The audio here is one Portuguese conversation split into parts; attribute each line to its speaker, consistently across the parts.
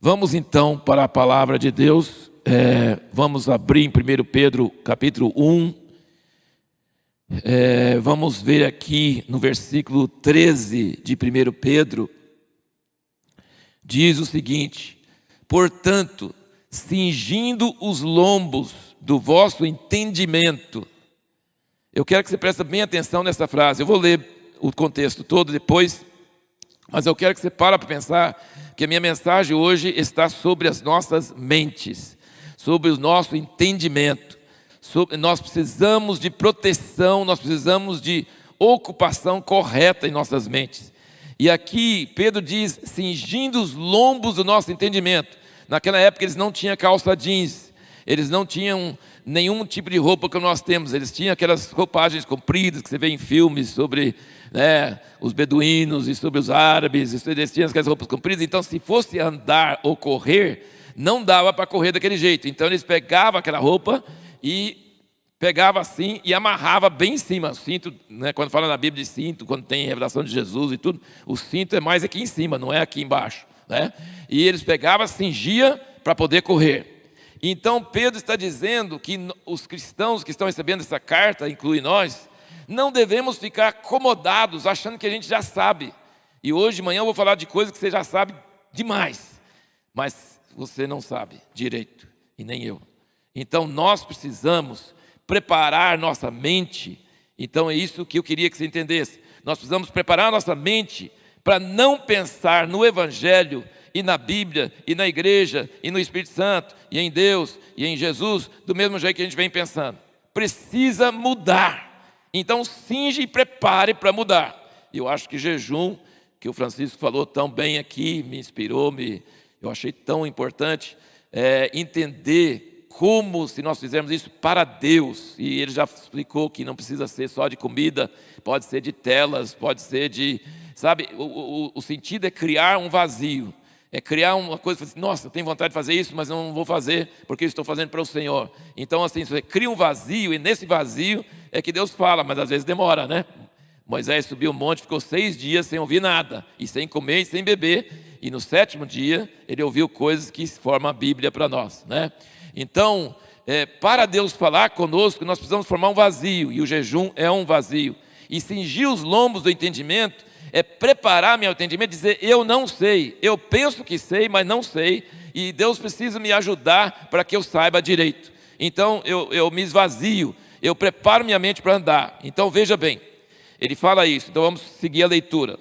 Speaker 1: Vamos então para a palavra de Deus. Vamos abrir em 1 Pedro capítulo 1. Vamos ver aqui no versículo 13 de 1 Pedro. Diz o seguinte: portanto, cingindo os lombos do vosso entendimento. Eu quero que você preste bem atenção nessa frase. Eu vou ler o contexto todo depois, mas eu quero que você para pensar que a minha mensagem hoje está sobre as nossas mentes, sobre o nosso entendimento. Nós precisamos de proteção, nós precisamos de ocupação correta em nossas mentes. E aqui Pedro diz, cingindo os lombos do nosso entendimento. Naquela época eles não tinham calça jeans, eles não tinham nenhum tipo de roupa que nós temos. Eles tinham aquelas roupagens compridas que você vê em filmes sobre os beduínos e sobre os árabes. Eles tinham aquelas roupas compridas. Então, se fosse andar ou correr, não dava para correr daquele jeito. Então, eles pegavam aquela roupa e pegava assim e amarrava bem em cima. O cinto, quando fala na Bíblia de cinto, quando tem revelação de Jesus e tudo, o cinto é mais aqui em cima, não é aqui embaixo. E eles pegavam, cingia para poder correr. Então Pedro está dizendo que os cristãos que estão recebendo essa carta, inclui nós, não devemos ficar acomodados achando que a gente já sabe. E hoje de manhã eu vou falar de coisas que você já sabe demais, mas você não sabe direito, e nem eu. Então nós precisamos preparar nossa mente. Então é isso que eu queria que você entendesse. Nós precisamos preparar nossa mente para não pensar no Evangelho e na Bíblia, e na igreja, e no Espírito Santo, e em Deus, e em Jesus, do mesmo jeito que a gente vem pensando. Precisa mudar. Então cinge e prepare para mudar. Eu acho que jejum, que o Francisco falou tão bem aqui, me inspirou, eu achei tão importante entender como, se nós fizermos isso para Deus, e ele já explicou que não precisa ser só de comida, pode ser de telas, pode ser de... Sabe, o sentido é criar um vazio. É criar uma coisa, assim, nossa, eu tenho vontade de fazer isso, mas não vou fazer, porque eu estou fazendo para o Senhor. Então, assim, você cria um vazio, e nesse vazio é que Deus fala, mas às vezes demora, né? Moisés subiu um monte, ficou 6 dias sem ouvir nada, e sem comer e sem beber, e no 7º dia, ele ouviu coisas que formam a Bíblia para nós, né? Então, para Deus falar conosco, nós precisamos formar um vazio, e o jejum é um vazio. E cingir os lombos do entendimento é preparar meu entendimento, dizer, eu não sei, eu penso que sei, mas não sei, e Deus precisa me ajudar para que eu saiba direito. Então eu me esvazio, eu preparo minha mente para andar. Então veja bem, ele fala isso, então vamos seguir a leitura.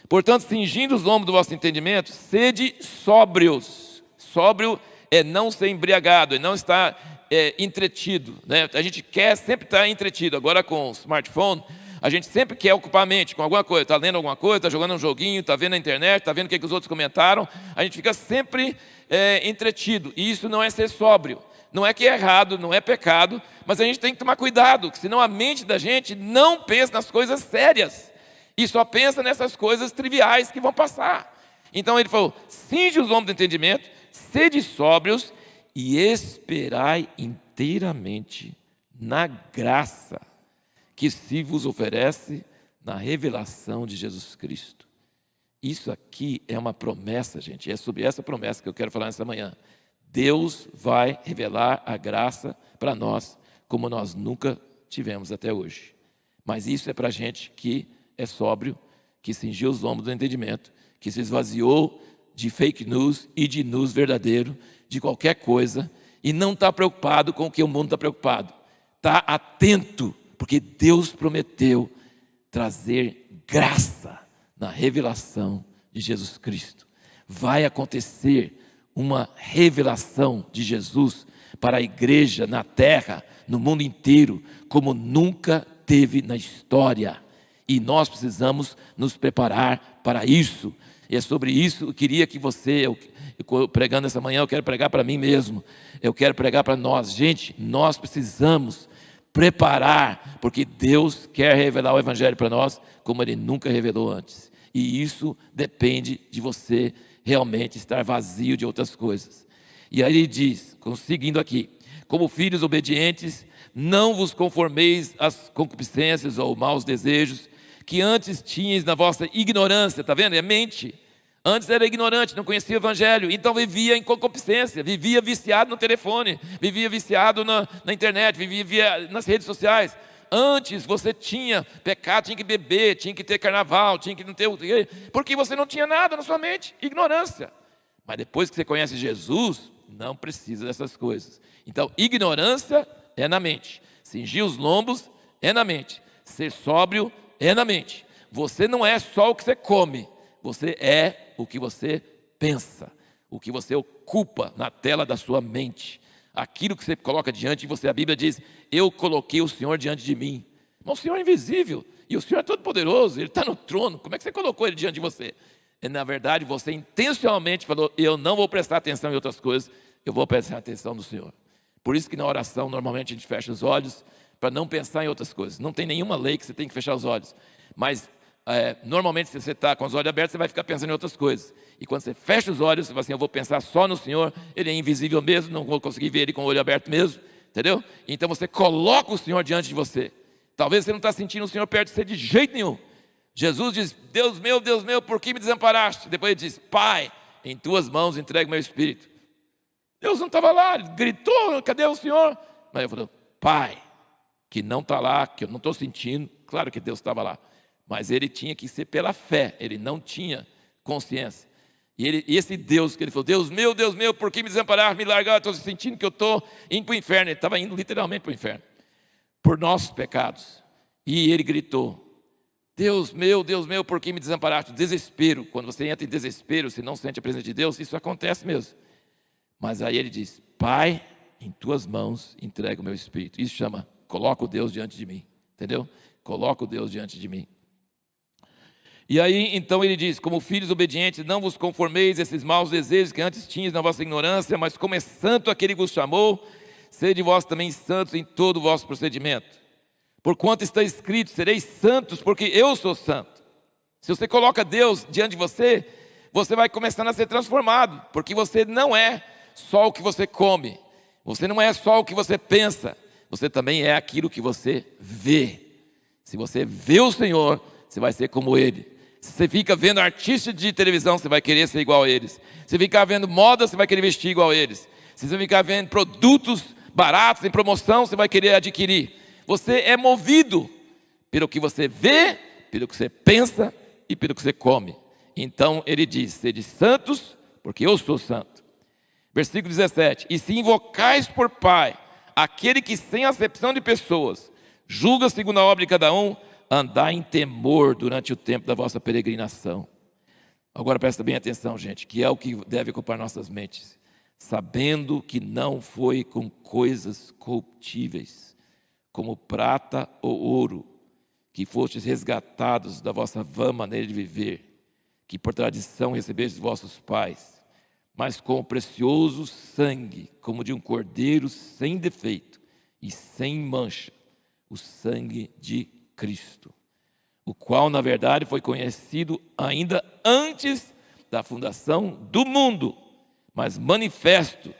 Speaker 1: Portanto, cingindo os lombos do vosso entendimento, sede sóbrios. Sóbrio é não ser embriagado, é não estar entretido, né? A gente quer sempre estar entretido. Agora com o smartphone, a gente sempre quer ocupar a mente com alguma coisa. Está lendo alguma coisa, está jogando um joguinho, está vendo na internet, está vendo o que os outros comentaram. A gente fica sempre entretido. E isso não é ser sóbrio. Não é que é errado, não é pecado, mas a gente tem que tomar cuidado, senão a mente da gente não pensa nas coisas sérias. E só pensa nessas coisas triviais que vão passar. Então ele falou, cinge os lombos do entendimento, sede sóbrios e esperai inteiramente na graça que se vos oferece na revelação de Jesus Cristo. Isso aqui é uma promessa, gente. É sobre essa promessa que eu quero falar nessa manhã. Deus vai revelar a graça para nós, como nós nunca tivemos até hoje. Mas isso é para a gente que é sóbrio, que cingiu os lombos do entendimento, que se esvaziou de fake news e de news verdadeiro, de qualquer coisa, e não está preocupado com o que o mundo está preocupado. Está atento, porque Deus prometeu trazer graça na revelação de Jesus Cristo. Vai acontecer uma revelação de Jesus para a igreja na terra, no mundo inteiro, como nunca teve na história. E nós precisamos nos preparar para isso. E é sobre isso que eu queria que você, pregando essa manhã, eu quero pregar para mim mesmo. Eu quero pregar para nós. Gente, nós precisamos preparar, porque Deus quer revelar o Evangelho para nós como Ele nunca revelou antes. E isso depende de você realmente estar vazio de outras coisas. E aí ele diz, seguindo aqui, como filhos obedientes, não vos conformeis às concupiscências ou maus desejos que antes tinhas na vossa ignorância, está vendo? É mente. Antes era ignorante, não conhecia o evangelho, então vivia em concupiscência, vivia viciado no telefone, vivia viciado na internet, vivia nas redes sociais. Antes você tinha pecado, tinha que beber, tinha que ter carnaval, tinha que não ter... Porque você não tinha nada na sua mente, ignorância. Mas depois que você conhece Jesus, não precisa dessas coisas. Então, ignorância é na mente. Cingir os lombos é na mente. Ser sóbrio é na mente. Você não é só o que você come, você é o que você pensa, o que você ocupa na tela da sua mente. Aquilo que você coloca diante de você, a Bíblia diz: eu coloquei o Senhor diante de mim. Mas o Senhor é invisível, e o Senhor é todo poderoso, Ele está no trono. Como é que você colocou Ele diante de você? E, na verdade, você intencionalmente falou: eu não vou prestar atenção em outras coisas, eu vou prestar atenção no Senhor. Por isso que na oração, normalmente a gente fecha os olhos, para não pensar em outras coisas. Não tem nenhuma lei que você tem que fechar os olhos. Mas, normalmente, se você está com os olhos abertos, você vai ficar pensando em outras coisas. E quando você fecha os olhos, você fala assim: eu vou pensar só no Senhor, Ele é invisível mesmo, não vou conseguir ver Ele com o olho aberto mesmo. Entendeu? Então você coloca o Senhor diante de você. Talvez você não está sentindo o Senhor perto de você de jeito nenhum. Jesus diz: Deus meu, por que me desamparaste? Depois ele diz: Pai, em tuas mãos entrego meu espírito. Deus não estava lá, ele gritou: cadê o Senhor? Mas ele falou: Pai, que não está lá, que eu não estou sentindo. Claro que Deus estava lá, mas ele tinha que ser pela fé, ele não tinha consciência. E esse Deus que ele falou: Deus meu, por que me desamparar, me largar? Estou sentindo que eu estou indo para o inferno. Ele estava indo literalmente para o inferno, por nossos pecados. E ele gritou: Deus meu, por que me desamparaste? Desespero. Quando você entra em desespero, se não sente a presença de Deus, isso acontece mesmo. Mas aí ele diz: Pai, em tuas mãos entrego o meu espírito. Isso chama: coloca o Deus diante de mim. Entendeu? Coloca o Deus diante de mim. E aí, então ele diz: como filhos obedientes, não vos conformeis a esses maus desejos que antes tinhas na vossa ignorância, mas como é santo aquele que vos chamou, sede vós também santos em todo o vosso procedimento. Porquanto está escrito: sereis santos, porque eu sou santo. Se você coloca Deus diante de você, você vai começando a ser transformado, porque você não é só o que você come, você não é só o que você pensa, você também é aquilo que você vê. Se você vê o Senhor, você vai ser como Ele. Se você fica vendo artistas de televisão, você vai querer ser igual a eles. Se você ficar vendo moda, você vai querer vestir igual a eles. Se você ficar vendo produtos baratos em promoção, você vai querer adquirir. Você é movido pelo que você vê, pelo que você pensa e pelo que você come. Então ele diz: sede santos, porque eu sou santo. Versículo 17: e se invocais por Pai aquele que sem acepção de pessoas julga segundo a obra de cada um, andai em temor durante o tempo da vossa peregrinação. Agora presta bem atenção, gente, que é o que deve ocupar nossas mentes. Sabendo que não foi com coisas corruptíveis, como prata ou ouro, que fostes resgatados da vossa vã maneira de viver, que por tradição recebestes de vossos pais, mas com o precioso sangue, como de um cordeiro sem defeito e sem mancha, o sangue de Cristo, o qual na verdade foi conhecido ainda antes da fundação do mundo, mas manifesto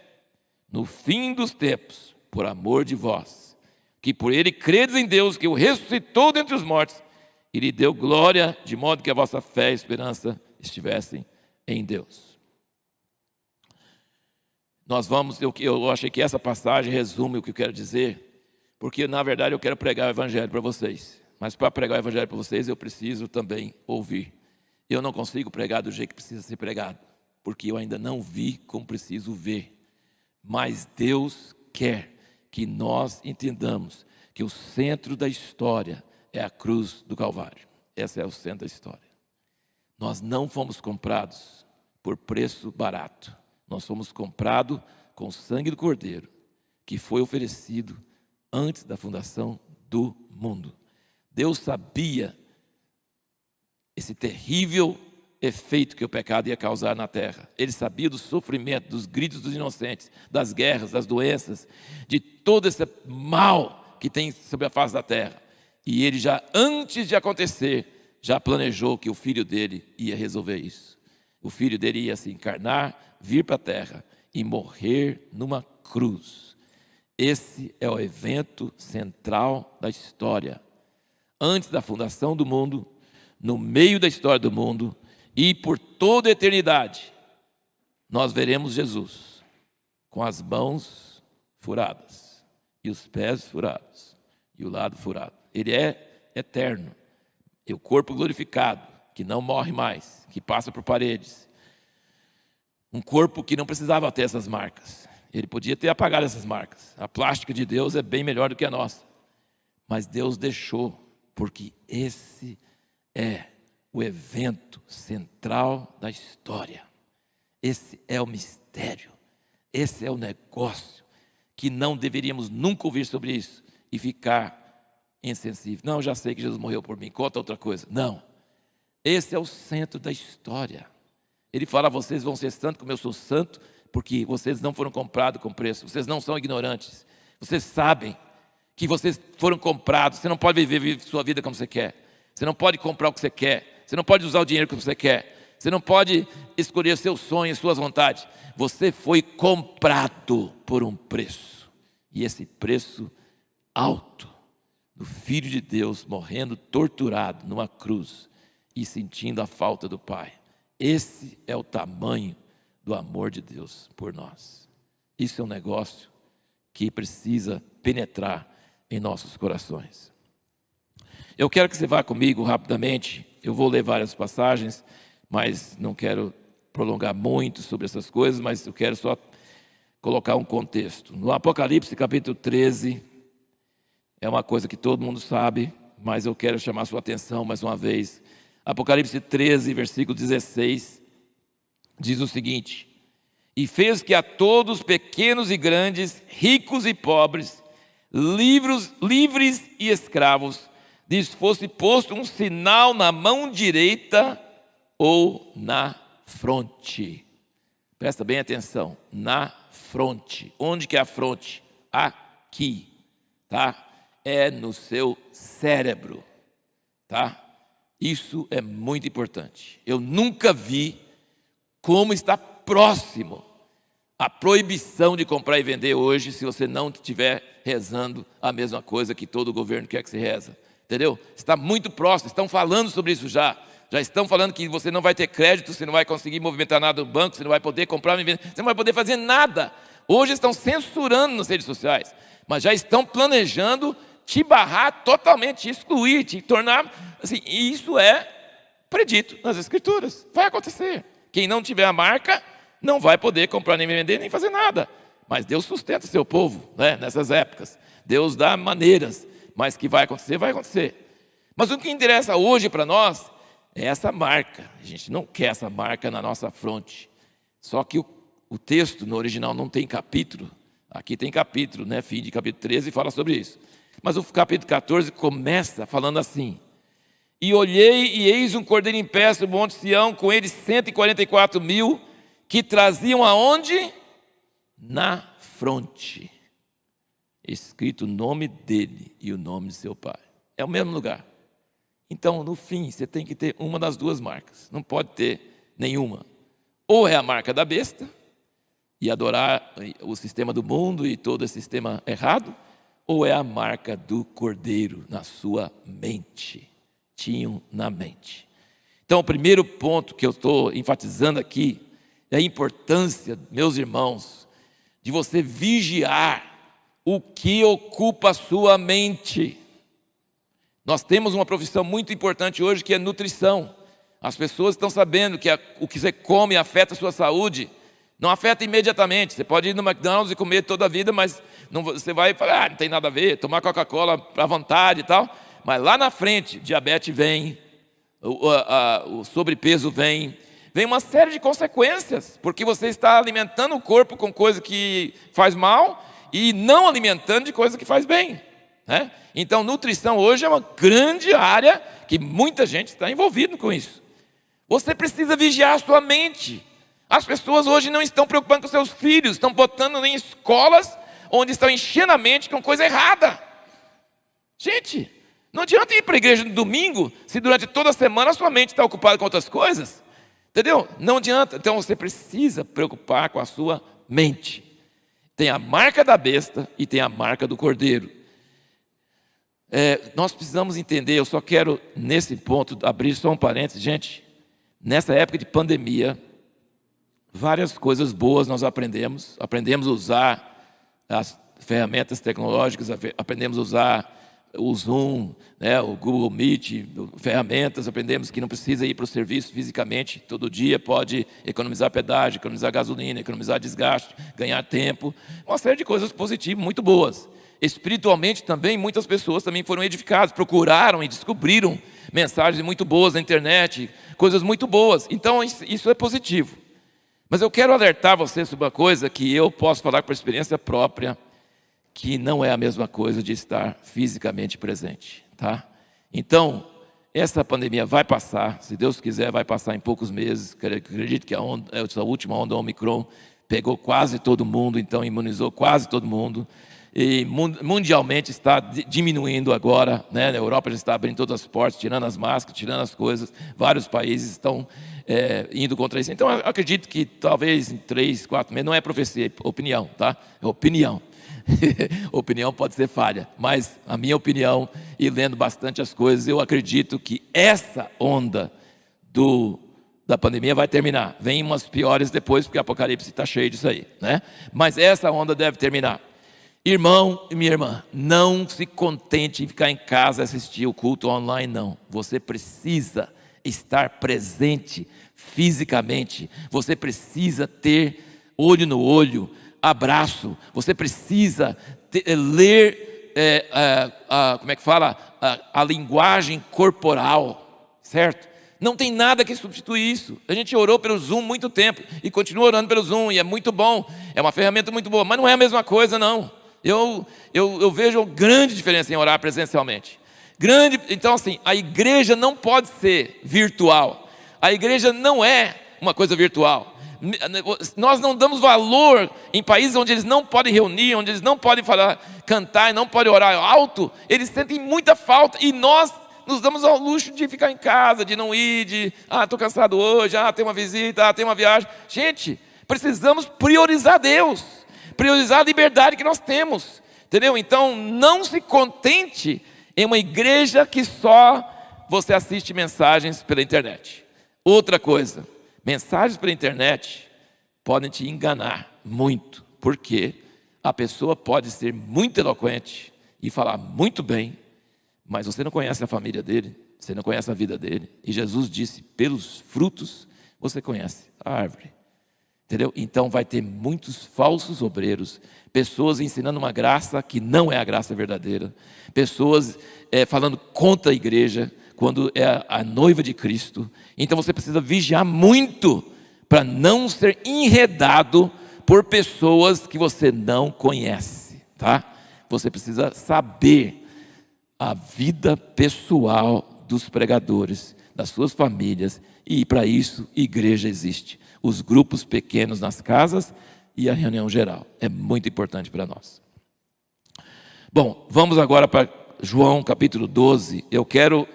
Speaker 1: no fim dos tempos, por amor de vós, que por ele credes em Deus, que o ressuscitou dentre os mortos, e lhe deu glória, de modo que a vossa fé e esperança estivessem em Deus. Eu achei que essa passagem resume o que eu quero dizer, porque na verdade eu quero pregar o evangelho para vocês. Mas para pregar o evangelho para vocês, eu preciso também ouvir. Eu não consigo pregar do jeito que precisa ser pregado, porque eu ainda não vi como preciso ver. Mas Deus quer que nós entendamos que o centro da história é a cruz do Calvário. Esse é o centro da história. Nós não fomos comprados por preço barato. Nós fomos comprados com o sangue do Cordeiro, que foi oferecido antes da fundação do mundo. Deus sabia esse terrível efeito que o pecado ia causar na terra. Ele sabia do sofrimento, dos gritos dos inocentes, das guerras, das doenças, de todo esse mal que tem sobre a face da terra. E ele já, antes de acontecer, já planejou que o filho dele ia resolver isso. O filho dele ia se encarnar, vir para a terra e morrer numa cruz. Esse é o evento central da história. Antes da fundação do mundo, no meio da história do mundo e por toda a eternidade nós veremos Jesus com as mãos furadas e os pés furados e o lado furado. Ele é eterno, e o corpo glorificado, que não morre mais, que passa por paredes. Um corpo que não precisava ter essas marcas. Ele podia ter apagado essas marcas. A plástica de Deus é bem melhor do que a nossa. Mas Deus deixou, porque esse é o evento central da história. Esse é o mistério. Esse é o negócio que não deveríamos nunca ouvir sobre isso e ficar insensível. Não, já sei que Jesus morreu por mim, conta outra coisa. Não. Esse é o centro da história. Ele fala: vocês vão ser santos como eu sou santo, porque vocês não foram comprados com preço. Vocês não são ignorantes. Vocês sabem que vocês foram comprados. Você não pode viver sua vida como você quer. Você não pode comprar o que você quer. Você não pode usar o dinheiro como você quer. Você não pode escolher seus sonhos, suas vontades. Você foi comprado por um preço. E esse preço alto, do Filho de Deus morrendo torturado numa cruz e sentindo a falta do Pai. Esse é o tamanho do amor de Deus por nós. Isso é um negócio que precisa penetrar em nossos corações. Eu quero que você vá comigo rapidamente. Eu vou ler várias passagens, mas não quero prolongar muito sobre essas coisas, mas eu quero só colocar um contexto. No Apocalipse capítulo 13, é uma coisa que todo mundo sabe, mas eu quero chamar a sua atenção mais uma vez. Apocalipse 13, versículo 16, diz o seguinte: e fez que a todos, pequenos e grandes, ricos e pobres, livres e escravos, lhes fosse posto um sinal na mão direita ou na fronte. Presta bem atenção, na fronte. Onde que é a fronte? Aqui, tá? É no seu cérebro, tá? Isso é muito importante. Eu nunca vi como está próximo a proibição de comprar e vender hoje, se você não estiver rezando a mesma coisa que todo governo quer que você reza. Entendeu? Está muito próximo, estão falando sobre isso já. Já estão falando que você não vai ter crédito, você não vai conseguir movimentar nada no banco, você não vai poder comprar, você não vai poder fazer nada. Hoje estão censurando nas redes sociais, mas já estão planejando te barrar totalmente, te excluir, te tornar assim. E isso é predito nas Escrituras. Vai acontecer. Quem não tiver a marca não vai poder comprar, nem vender, nem fazer nada. Mas Deus sustenta seu povo, né, nessas épocas. Deus dá maneiras, mas que vai acontecer, vai acontecer. Mas o que interessa hoje para nós é essa marca. A gente não quer essa marca na nossa fronte. Só que o texto no original não tem capítulo. Aqui tem capítulo, né? Fim de capítulo 13 fala sobre isso. Mas o capítulo 14 começa falando assim: e olhei, e eis um cordeiro em pé sobre o monte Sião, com ele 144.000, que traziam aonde? Na fronte, escrito o nome dele e o nome de seu pai. É o mesmo lugar. Então, no fim, você tem que ter uma das duas marcas. Não pode ter nenhuma. Ou é a marca da besta, e adorar o sistema do mundo e todo esse sistema errado, ou é a marca do cordeiro na sua mente. Tinham na mente. Então, o primeiro ponto que eu estou enfatizando aqui é a importância, meus irmãos, de você vigiar o que ocupa a sua mente. Nós temos uma profissão muito importante hoje, que é nutrição. As pessoas estão sabendo que o que você come afeta a sua saúde. Não afeta imediatamente. Você pode ir no McDonald's e comer toda a vida, mas não, você vai falar: não tem nada a ver, tomar Coca-Cola à vontade e tal. Mas lá na frente, diabetes vem, o sobrepeso vem uma série de consequências, porque você está alimentando o corpo com coisa que faz mal e não alimentando de coisa que faz bem, né? Então, nutrição hoje é uma grande área que muita gente está envolvida com isso. Você precisa vigiar a sua mente. As pessoas hoje não estão preocupando com seus filhos, estão botando em escolas onde estão enchendo a mente com coisa errada. Gente, não adianta ir para a igreja no domingo se durante toda a semana a sua mente está ocupada com outras coisas. Entendeu? Não adianta. Então você precisa preocupar com a sua mente. Tem a marca da besta e tem a marca do cordeiro. Nós precisamos entender, eu só quero nesse ponto abrir só um parênteses, gente. Nessa época de pandemia, várias coisas boas nós aprendemos. Aprendemos a usar as ferramentas tecnológicas, aprendemos a usar o Zoom, né, o Google Meet, ferramentas. Aprendemos que não precisa ir para o serviço fisicamente todo dia, pode economizar pedágio, economizar gasolina, economizar desgaste, ganhar tempo. Uma série de coisas positivas, muito boas. Espiritualmente também, muitas pessoas também foram edificadas, procuraram e descobriram mensagens muito boas na internet, coisas muito boas. Então isso é positivo. Mas eu quero alertar você sobre uma coisa que eu posso falar por experiência própria, que não é a mesma coisa de estar fisicamente presente, tá? Então, essa pandemia vai passar, se Deus quiser, vai passar em poucos meses. Acredito que essa última onda Omicron pegou quase todo mundo, então imunizou quase todo mundo. E mundialmente está diminuindo agora, né? Na Europa já está abrindo todas as portas, tirando as máscaras, tirando as coisas. Vários países estão indo contra isso. Então, eu acredito que talvez em 3, 4 meses, não é profecia, é opinião, tá? É opinião. Opinião pode ser falha, mas a minha opinião, e lendo bastante as coisas, eu acredito que essa onda da pandemia vai terminar. Vem umas piores depois, porque o Apocalipse está cheio disso aí, né? Mas essa onda deve terminar. Irmão e minha irmã, não se contente em ficar em casa e assistir o culto online, não. Você precisa estar presente fisicamente. Você precisa ter olho no olho, abraço. Você precisa ler, como é que fala? A linguagem corporal, certo? Não tem nada que substitui isso. A gente orou pelo Zoom muito tempo e continua orando pelo Zoom, e é muito bom, é uma ferramenta muito boa, mas não é a mesma coisa, não. Eu vejo grande diferença em orar presencialmente. Então, assim, a igreja não pode ser virtual. A igreja não é uma coisa virtual. Nós não damos valor em países onde eles não podem reunir, onde eles não podem cantar, não podem orar alto. Eles sentem muita falta, e nós nos damos ao luxo de ficar em casa, de não ir, estou cansado hoje, tem uma visita, tem uma viagem. Gente, precisamos priorizar Deus, priorizar a liberdade que nós temos, entendeu? Então, não se contente em uma igreja que só você assiste mensagens pela internet. Outra coisa, mensagens pela internet podem te enganar muito, porque a pessoa pode ser muito eloquente e falar muito bem, mas você não conhece a família dele, você não conhece a vida dele. E Jesus disse, pelos frutos você conhece a árvore. Entendeu? Então vai ter muitos falsos obreiros, pessoas ensinando uma graça que não é a graça verdadeira, pessoas falando contra a igreja, quando é a noiva de Cristo. Então você precisa vigiar muito para não ser enredado por pessoas que você não conhece, tá? Você precisa saber a vida pessoal dos pregadores, das suas famílias, e para isso igreja existe. Os grupos pequenos nas casas e a reunião geral. É muito importante para nós. Bom, vamos agora para João capítulo 12. Eu quero,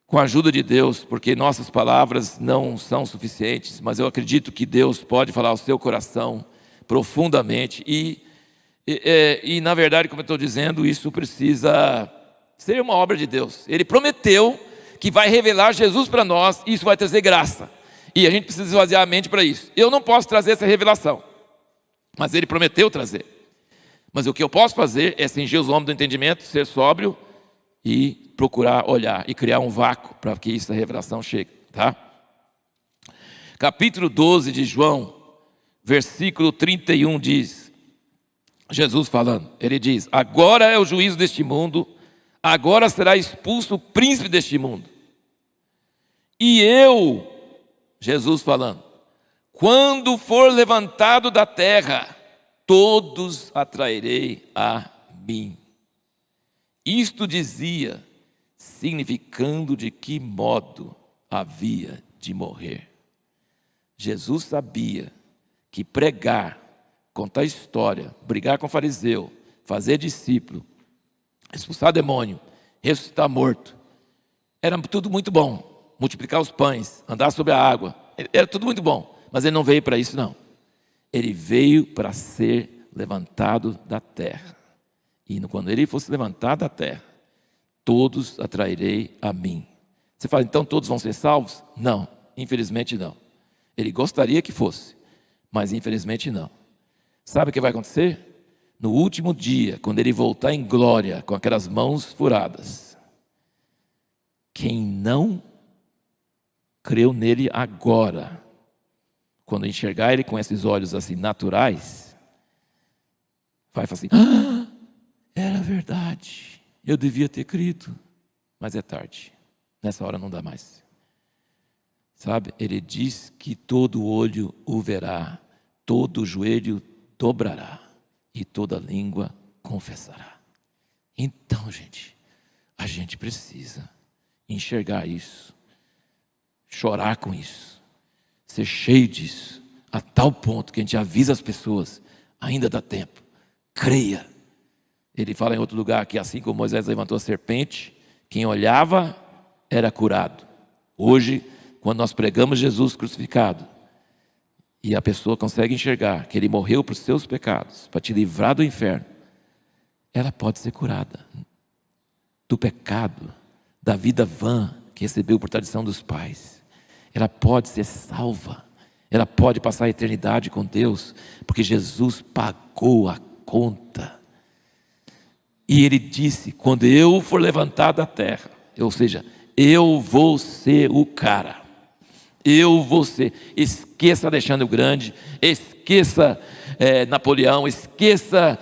Speaker 1: com a ajuda de Deus, porque nossas palavras não são suficientes, mas eu acredito que Deus pode falar ao seu coração profundamente. E na verdade, como eu estou dizendo, isso precisa ser uma obra de Deus. Ele prometeu que vai revelar Jesus para nós, e isso vai trazer graça. E a gente precisa esvaziar a mente para isso. Eu não posso trazer essa revelação, mas Ele prometeu trazer. Mas o que eu posso fazer é cingir os ombros do entendimento, ser sóbrio e procurar olhar e criar um vácuo para que essa revelação chegue, tá? Capítulo 12 de João, versículo 31 diz, Jesus falando, Ele diz, agora é o juízo deste mundo, agora será expulso o príncipe deste mundo. E eu, Jesus falando, quando for levantado da terra, todos atrairei a mim. Isto dizia, significando de que modo havia de morrer. Jesus sabia que pregar, contar história, brigar com o fariseu, fazer discípulo, expulsar demônio, ressuscitar morto, era tudo muito bom. Multiplicar os pães, andar sobre a água, era tudo muito bom, mas ele não veio para isso, não. Ele veio para ser levantado da terra, e quando ele fosse levantado da terra, todos atrairei a mim. Você fala, então todos vão ser salvos? Não, Infelizmente não. Ele gostaria que fosse, mas infelizmente não. Sabe o que vai acontecer? No último dia, quando ele voltar em glória, com aquelas mãos furadas, quem não creu nele agora, quando enxergar ele com esses olhos assim naturais, vai falar assim: ah, era verdade, eu devia ter crido, mas é tarde, nessa hora não dá mais. Sabe, ele diz que todo olho o verá, todo joelho dobrará e toda língua confessará. Então, gente, a gente precisa enxergar isso, chorar com isso, ser cheio disso, a tal ponto que a gente avisa as pessoas: ainda dá tempo, creia. Ele fala em outro lugar que assim como Moisés levantou a serpente, quem olhava era curado. Hoje, quando nós pregamos Jesus crucificado, e a pessoa consegue enxergar que Ele morreu por seus pecados, para te livrar do inferno, ela pode ser curada do pecado, da vida vã que recebeu por tradição dos pais. Ela pode ser salva, ela pode passar a eternidade com Deus, porque Jesus pagou a conta. E Ele disse: quando eu for levantado da terra, ou seja, eu vou ser o cara. Eu vou ser. Esqueça Alexandre o Grande, esqueça Napoleão, esqueça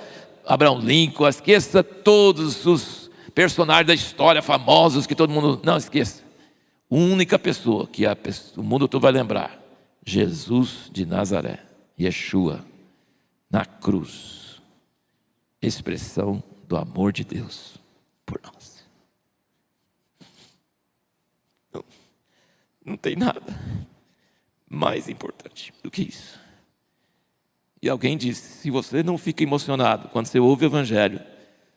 Speaker 1: Abraham Lincoln, esqueça todos os personagens da história famosos que todo mundo... Não, esqueça. A única pessoa que o mundo todo vai lembrar: Jesus de Nazaré, Yeshua, na cruz. Expressão do amor de Deus por nós. Não tem nada mais importante do que isso. E alguém disse: se você não fica emocionado quando você ouve o Evangelho,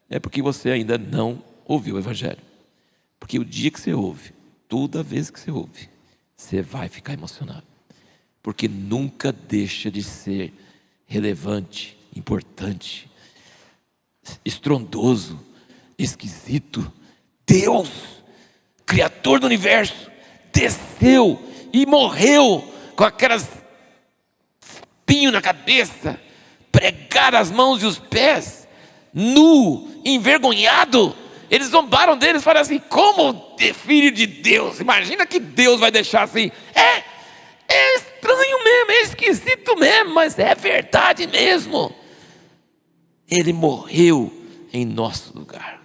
Speaker 1: é porque você ainda não ouviu o Evangelho. Porque o dia que você ouve, toda vez que você ouve, você vai ficar emocionado. Porque nunca deixa de ser relevante, importante, estrondoso, esquisito. Deus, Criador do universo, desceu e morreu com aquelas espinhos na cabeça, pregaram as mãos e os pés, nu, envergonhado. Eles zombaram deles, falaram assim: como filho de Deus? Imagina que Deus vai deixar assim. É estranho mesmo, é esquisito mesmo, mas é verdade mesmo. Ele morreu em nosso lugar.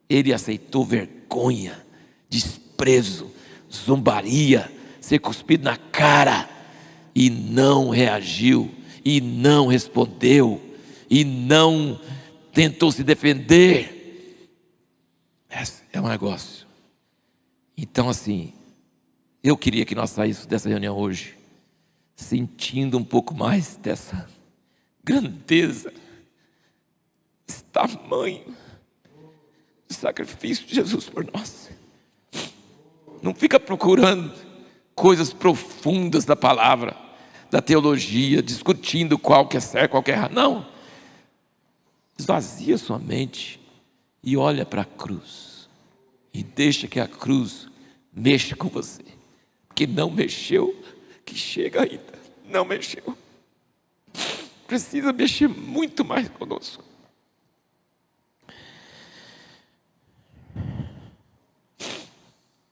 Speaker 1: Ele aceitou vergonha, desprezo, zombaria, ser cuspido na cara, e não reagiu, e não respondeu, e não tentou se defender. Esse é um negócio. Então, assim, eu queria que nós saíssemos dessa reunião hoje sentindo um pouco mais dessa grandeza, esse tamanho do sacrifício de Jesus por nós. Não fica procurando coisas profundas da palavra, da teologia, discutindo qual que é certo, qual que é errado. Não. Esvazia sua mente e olha para a cruz. E deixa que a cruz mexa com você. Porque não mexeu, que chega ainda. Não mexeu. Precisa mexer muito mais conosco.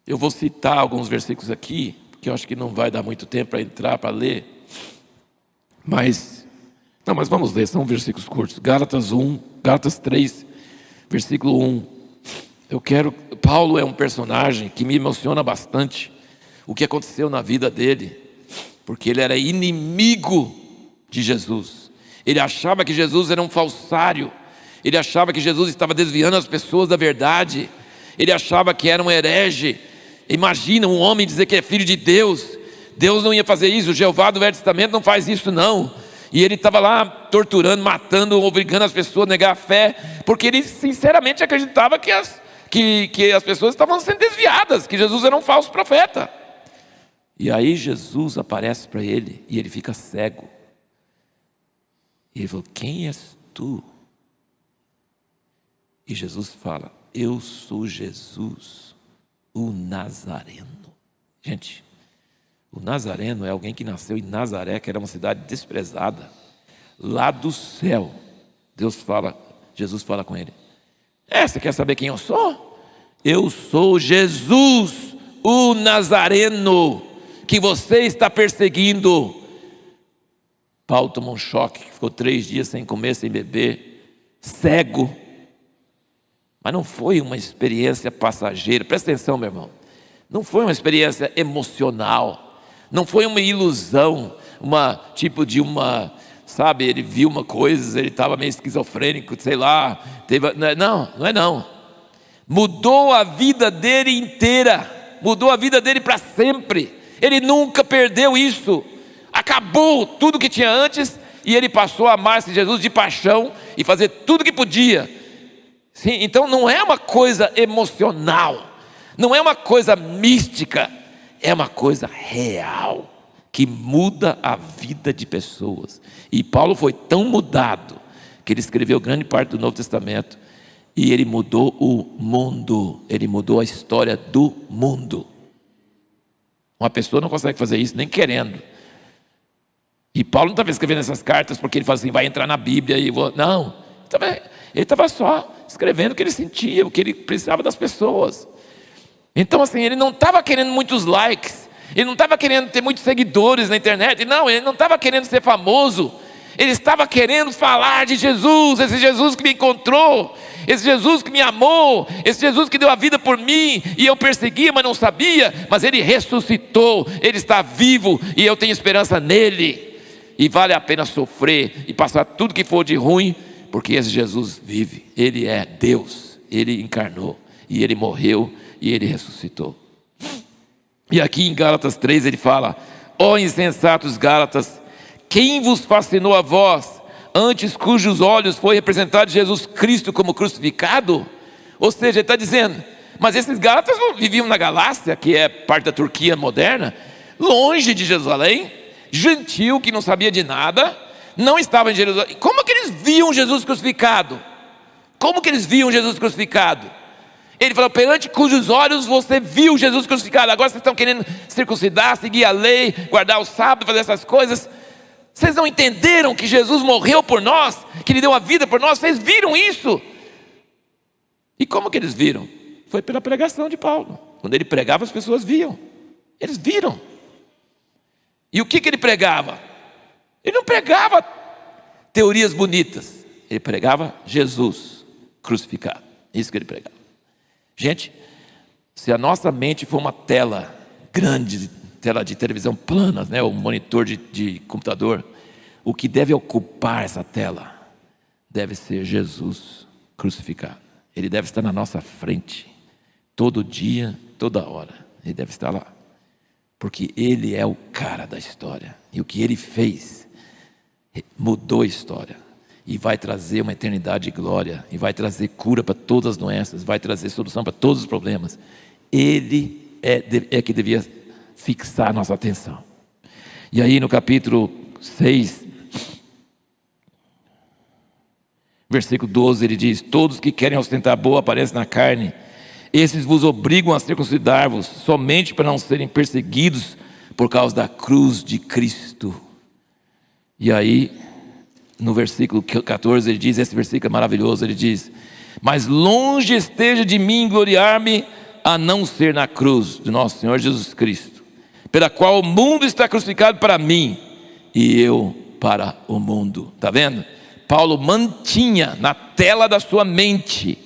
Speaker 1: Eu vou citar alguns versículos aqui, porque eu acho que não vai dar muito tempo para entrar, para ler. Mas vamos ler, são versículos curtos. Gálatas 3, versículo 1. Paulo é um personagem que me emociona bastante, o que aconteceu na vida dele, porque ele era inimigo de Jesus. Ele achava que Jesus era um falsário, ele achava que Jesus estava desviando as pessoas da verdade, ele achava que era um herege. Imagina um homem dizer que é filho de Deus. Deus não ia fazer isso, o Jeová do Velho Testamento não faz isso não. E ele estava lá torturando, matando, obrigando as pessoas a negar a fé, porque ele sinceramente acreditava que as pessoas estavam sendo desviadas, que Jesus era um falso profeta. E aí Jesus aparece para ele e ele fica cego. E ele falou: quem és tu? E Jesus fala: eu sou Jesus, o Nazareno. Gente, O nazareno é alguém que nasceu em Nazaré, que era uma cidade desprezada. Lá do céu, Jesus fala com ele. Você quer saber quem eu sou? Eu sou Jesus, o Nazareno, que você está perseguindo. Paulo tomou um choque, ficou 3 dias sem comer, sem beber, cego. Mas não foi uma experiência passageira, presta atenção, meu irmão. Não foi uma experiência emocional, não foi uma ilusão, sabe, ele viu uma coisa, ele estava meio esquizofrênico, sei lá, não. Mudou a vida dele inteira, mudou a vida dele para sempre. Ele nunca perdeu isso. Acabou tudo que tinha antes e ele passou a amar esse Jesus de paixão e fazer tudo que podia. Sim, então não é uma coisa emocional, não é uma coisa mística, é uma coisa real, que muda a vida de pessoas. E Paulo foi tão mudado, que ele escreveu grande parte do Novo Testamento, e ele mudou o mundo, ele mudou a história do mundo. Uma pessoa não consegue fazer isso nem querendo. E Paulo não estava escrevendo essas cartas porque ele fala assim, vai entrar na Bíblia e vou... Não, ele estava só escrevendo o que ele sentia, o que ele precisava das pessoas. Então assim, ele não estava querendo muitos likes, ele não estava querendo ter muitos seguidores na internet, não, ele não estava querendo ser famoso, ele estava querendo falar de Jesus, esse Jesus que me encontrou, esse Jesus que me amou, esse Jesus que deu a vida por mim, e eu perseguia, mas não sabia, mas ele ressuscitou, ele está vivo, e eu tenho esperança nele, e vale a pena sofrer, e passar tudo que for de ruim, porque esse Jesus vive, ele é Deus, ele encarnou, e ele morreu, e ele ressuscitou. E aqui em Gálatas 3 ele fala, ó insensatos Gálatas, quem vos fascinou a vós, antes cujos olhos foi representado Jesus Cristo como crucificado? Ou seja, ele está dizendo, mas esses Gálatas não viviam na Galácia, que é parte da Turquia moderna, longe de Jerusalém, gentil que não sabia de nada, não estava em Jerusalém. Como que eles viam Jesus crucificado? Como que eles viam Jesus crucificado? Ele falou, perante cujos olhos você viu Jesus crucificado. Agora vocês estão querendo circuncidar, seguir a lei, guardar o sábado, fazer essas coisas. Vocês não entenderam que Jesus morreu por nós, que Ele deu a vida por nós? Vocês viram isso? E como que eles viram? Foi pela pregação de Paulo. Quando ele pregava, as pessoas viam. Eles viram. E o que ele pregava? Ele não pregava teorias bonitas. Ele pregava Jesus crucificado. Isso que ele pregava. Gente, se a nossa mente for uma tela grande, tela de televisão plana, né, um monitor de computador, o que deve ocupar essa tela deve ser Jesus crucificado. Ele deve estar na nossa frente, todo dia, toda hora. Ele deve estar lá, porque Ele é o cara da história. E o que Ele fez mudou a história. E vai trazer uma eternidade de glória, e vai trazer cura para todas as doenças, vai trazer solução para todos os problemas. Ele é que devia fixar a nossa atenção. E aí no capítulo 6, versículo 12, ele diz, todos que querem ostentar boa aparência na carne, esses vos obrigam a circuncidar-vos, somente para não serem perseguidos por causa da cruz de Cristo. E aí no versículo 14 ele diz, esse versículo é maravilhoso, ele diz, mas longe esteja de mim gloriar-me, a não ser na cruz de nosso Senhor Jesus Cristo, pela qual o mundo está crucificado para mim, e eu para o mundo. Está vendo? Paulo mantinha na tela da sua mente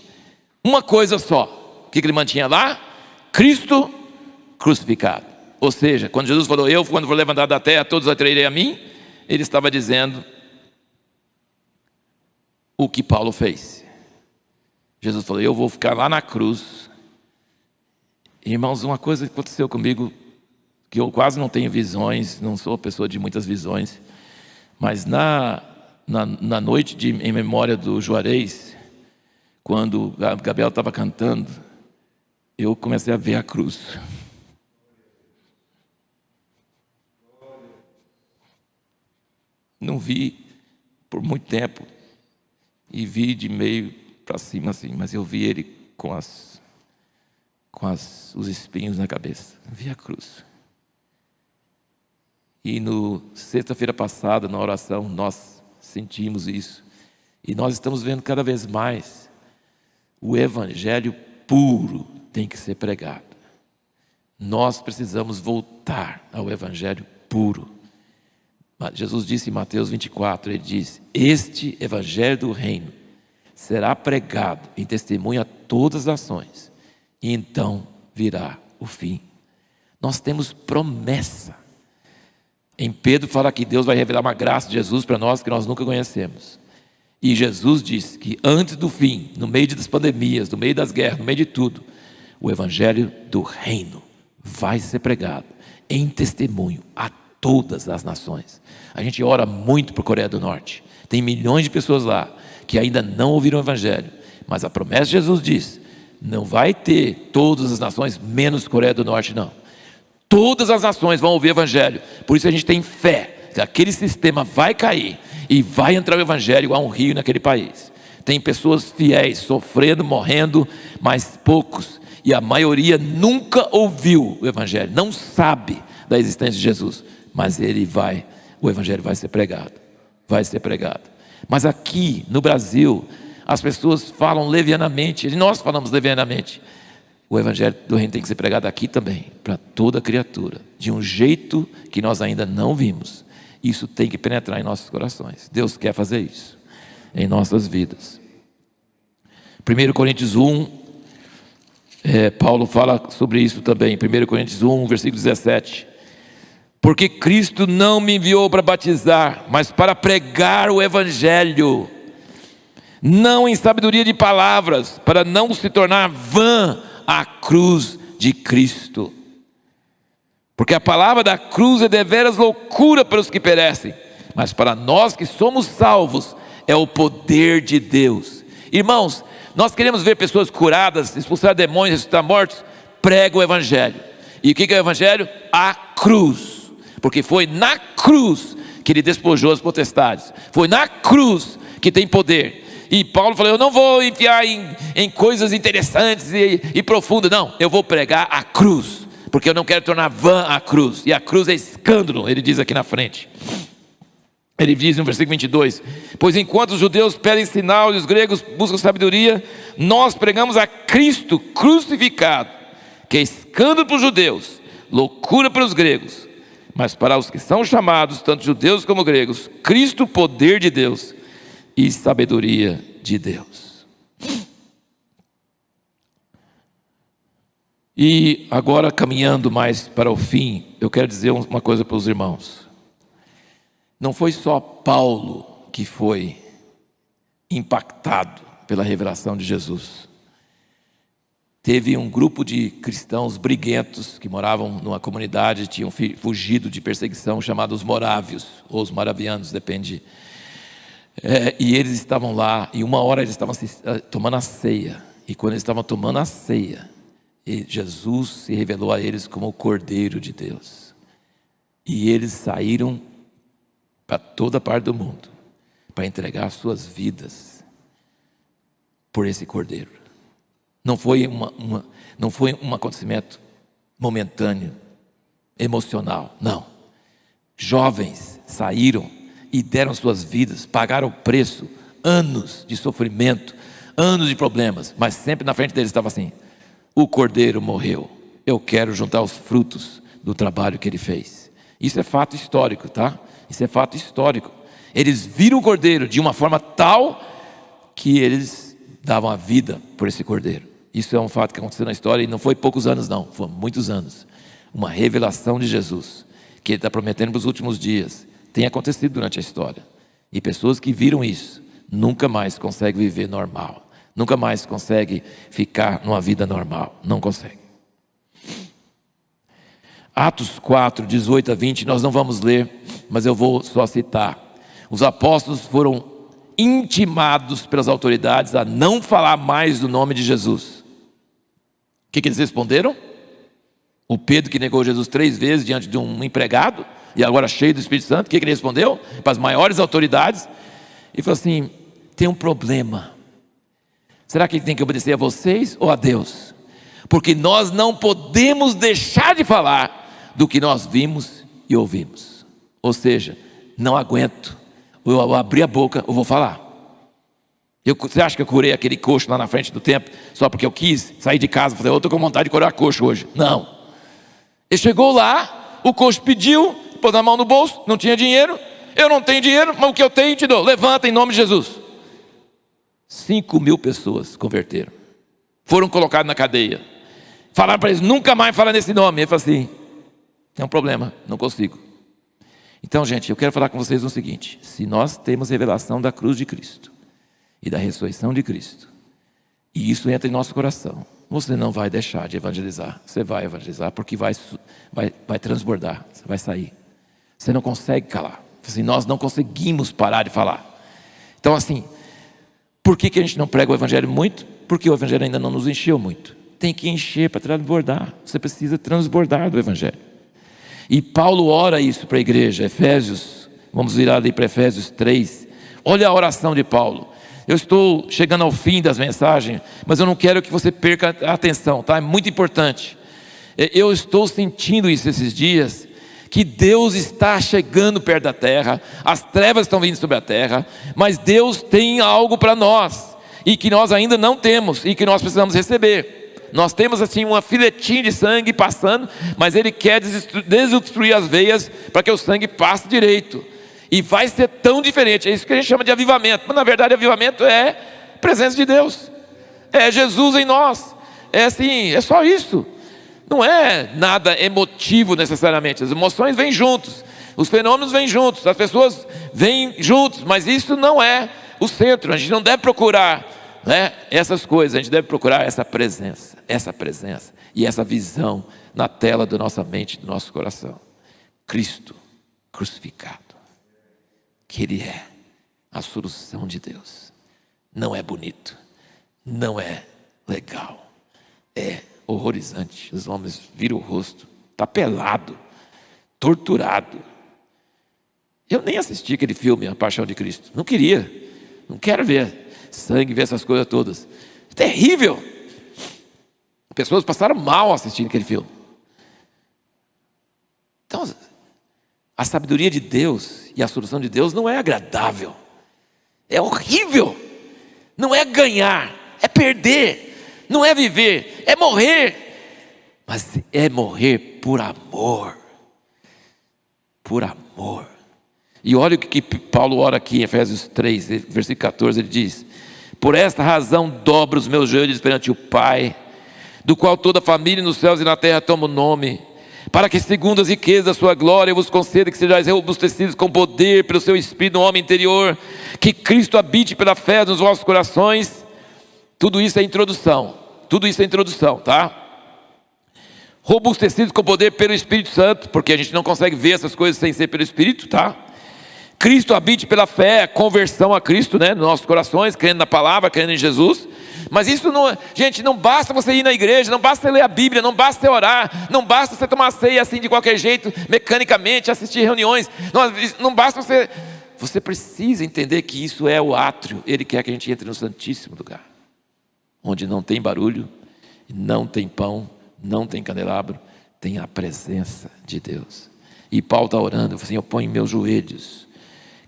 Speaker 1: uma coisa só. O que ele mantinha lá? Cristo crucificado. Ou seja, quando Jesus falou, eu quando for levantado da terra, todos atrairei a mim, ele estava dizendo o que Paulo fez. Jesus falou, eu vou ficar lá na cruz. Irmãos, uma coisa que aconteceu comigo, que eu quase não tenho visões, não sou uma pessoa de muitas visões, mas na noite em memória do Juarez, quando a Gabriela estava cantando, eu comecei a ver a cruz. Não vi por muito tempo, e vi de meio para cima assim, mas eu vi ele com os espinhos na cabeça, vi a cruz. E no sexta-feira passada, na oração, nós sentimos isso. E nós estamos vendo cada vez mais o evangelho puro tem que ser pregado. Nós precisamos voltar ao evangelho puro. Jesus disse em Mateus 24, ele diz: este evangelho do reino será pregado em testemunho a todas as nações, e então virá o fim. Nós temos promessa. Em Pedro fala que Deus vai revelar uma graça de Jesus para nós que nós nunca conhecemos. E Jesus disse que antes do fim, no meio das pandemias, no meio das guerras, no meio de tudo, o evangelho do reino vai ser pregado em testemunho a todas as nações. A gente ora muito por Coreia do Norte. Tem milhões de pessoas lá que ainda não ouviram o evangelho. Mas a promessa de Jesus diz: não vai ter todas as nações menos Coreia do Norte, não. Todas as nações vão ouvir o evangelho. Por isso a gente tem fé que aquele sistema vai cair e vai entrar o evangelho igual um rio naquele país. Tem pessoas fiéis sofrendo, morrendo, mas poucos. E a maioria nunca ouviu o evangelho, não sabe da existência de Jesus. Mas o evangelho vai ser pregado. Vai ser pregado. Mas aqui no Brasil, as pessoas falam levianamente, e nós falamos levianamente. O evangelho do reino tem que ser pregado aqui também, para toda criatura, de um jeito que nós ainda não vimos. Isso tem que penetrar em nossos corações. Deus quer fazer isso em nossas vidas. 1 Coríntios 1, Paulo fala sobre isso também. 1 Coríntios 1, versículo 17. Porque Cristo não me enviou para batizar, mas para pregar o evangelho, não em sabedoria de palavras, para não se tornar vã a cruz de Cristo. Porque a palavra da cruz é deveras loucura para os que perecem, mas para nós que somos salvos é o poder de Deus. Irmãos, nós queremos ver pessoas curadas, expulsar demônios, ressuscitar mortos. Prega o evangelho. E o que é o evangelho? A cruz. Porque foi na cruz que ele despojou as potestades. Foi na cruz que tem poder. E Paulo falou: eu não vou enfiar em coisas interessantes e profundas. Não, eu vou pregar a cruz. Porque eu não quero tornar vã a cruz. E a cruz é escândalo, ele diz aqui na frente. Ele diz no versículo 22: pois enquanto os judeus pedem sinal e os gregos buscam sabedoria, nós pregamos a Cristo crucificado, que é escândalo para os judeus, loucura para os gregos. Mas para os que são chamados, tanto judeus como gregos, Cristo, poder de Deus e sabedoria de Deus. E agora, caminhando mais para o fim, eu quero dizer uma coisa para os irmãos. Não foi só Paulo que foi impactado pela revelação de Jesus. Teve um grupo de cristãos briguentos que moravam numa comunidade, tinham fugido de perseguição, chamados morávios, ou os moravianos, depende. E eles estavam lá, e uma hora eles estavam tomando a ceia. E quando eles estavam tomando a ceia, Jesus se revelou a eles como o Cordeiro de Deus. E eles saíram para toda parte do mundo para entregar suas vidas por esse Cordeiro. Não foi um acontecimento momentâneo, emocional, não. Jovens saíram e deram suas vidas, pagaram o preço, anos de sofrimento, anos de problemas, mas sempre na frente deles estava assim: o Cordeiro morreu, eu quero juntar os frutos do trabalho que ele fez. Isso é fato histórico, tá? Isso é fato histórico. Eles viram o Cordeiro de uma forma tal que eles davam a vida por esse Cordeiro. Isso é um fato que aconteceu na história, e não foi poucos anos não, foi muitos anos. Uma revelação de Jesus, que ele está prometendo para os últimos dias, tem acontecido durante a história. E pessoas que viram isso, nunca mais conseguem viver normal. Nunca mais conseguem ficar numa vida normal. Não conseguem. Atos 4, 18 a 20, nós não vamos ler, mas eu vou só citar. Os apóstolos foram intimados pelas autoridades a não falar mais do nome de Jesus. O que eles responderam? O Pedro, que negou Jesus 3 vezes diante de um empregado, e agora cheio do Espírito Santo, o que ele respondeu? Para as maiores autoridades, ele falou assim: tem um problema. Será que ele tem que obedecer a vocês ou a Deus? Porque nós não podemos deixar de falar do que nós vimos e ouvimos. Ou seja, não aguento. Eu abri a boca, eu vou falar. Você acha que eu curei aquele coxo lá na frente do templo só porque eu quis sair de casa? Falei, eu estou com vontade de curar coxo hoje. Não. Ele chegou lá, o coxo pediu, pôs a mão no bolso, não tinha dinheiro. Eu não tenho dinheiro, mas o que eu tenho te dou. Levanta em nome de Jesus. 5.000 pessoas converteram. Foram colocados na cadeia. Falaram para eles, nunca mais fala nesse nome. Ele falou assim, tem um problema, não consigo. Então, gente, eu quero falar com vocês o seguinte: se nós temos revelação da cruz de Cristo e da ressurreição de Cristo, e isso entra em nosso coração, você não vai deixar de evangelizar. Você vai evangelizar porque vai transbordar, você vai sair. Você não consegue calar. Assim, nós não conseguimos parar de falar. Então, assim, por que a gente não prega o evangelho muito? Porque o evangelho ainda não nos encheu muito. Tem que encher para transbordar. Você precisa transbordar do evangelho. E Paulo ora isso para a igreja. Efésios, vamos virar ali para Efésios 3. Olha a oração de Paulo. Eu estou chegando ao fim das mensagens, mas eu não quero que você perca a atenção, tá? É muito importante. Eu estou sentindo isso esses dias, que Deus está chegando perto da terra, as trevas estão vindo sobre a terra, mas Deus tem algo para nós, e que nós ainda não temos, e que nós precisamos receber. Nós temos assim uma filetinha de sangue passando, mas Ele quer desobstruir as veias, para que o sangue passe direito, e vai ser tão diferente. É isso que a gente chama de avivamento, mas na verdade avivamento é presença de Deus, é Jesus em nós, é assim, é só isso. Não é nada emotivo necessariamente. As emoções vêm juntos, os fenômenos vêm juntos, as pessoas vêm juntos, mas isso não é o centro. A gente não deve procurar, né, essas coisas. A gente deve procurar essa presença e essa visão na tela da nossa mente, do nosso coração. Cristo crucificado, que Ele é a solução de Deus. Não é bonito, não é legal, é horrorizante. Os homens viram o rosto, está pelado, torturado. Eu nem assisti aquele filme, A Paixão de Cristo. Não queria, não quero ver sangue, ver essas coisas todas. Terrível. Pessoas passaram mal assistindo aquele filme. Então, a sabedoria de Deus e a solução de Deus não é agradável, é horrível. Não é ganhar, é perder. Não é viver, é morrer. Mas é morrer por amor. Por amor. E olha o que Paulo ora aqui em Efésios 3, versículo 14, ele diz: por esta razão dobro os meus joelhos perante o Pai, do qual toda a família nos céus e na terra toma o nome, para que segundo as riquezas da sua glória eu vos conceda que sejais robustecidos com poder pelo seu Espírito no homem interior, que Cristo habite pela fé nos vossos corações. Tudo isso é introdução. Tudo isso é introdução, tá? Robustecidos com poder pelo Espírito Santo, porque a gente não consegue ver essas coisas sem ser pelo Espírito, tá? Cristo habite pela fé, conversão a Cristo, né? Nos nossos corações, crendo na palavra, crendo em Jesus. Mas isso não, gente, não basta você ir na igreja, não basta você ler a Bíblia, não basta você orar, não basta você tomar ceia assim de qualquer jeito, mecanicamente, assistir reuniões. Não basta você precisa entender que isso é o átrio. Ele quer que a gente entre no Santíssimo Lugar, onde não tem barulho, não tem pão, não tem candelabro, tem a presença de Deus. E Paulo está orando, assim: eu ponho em meus joelhos,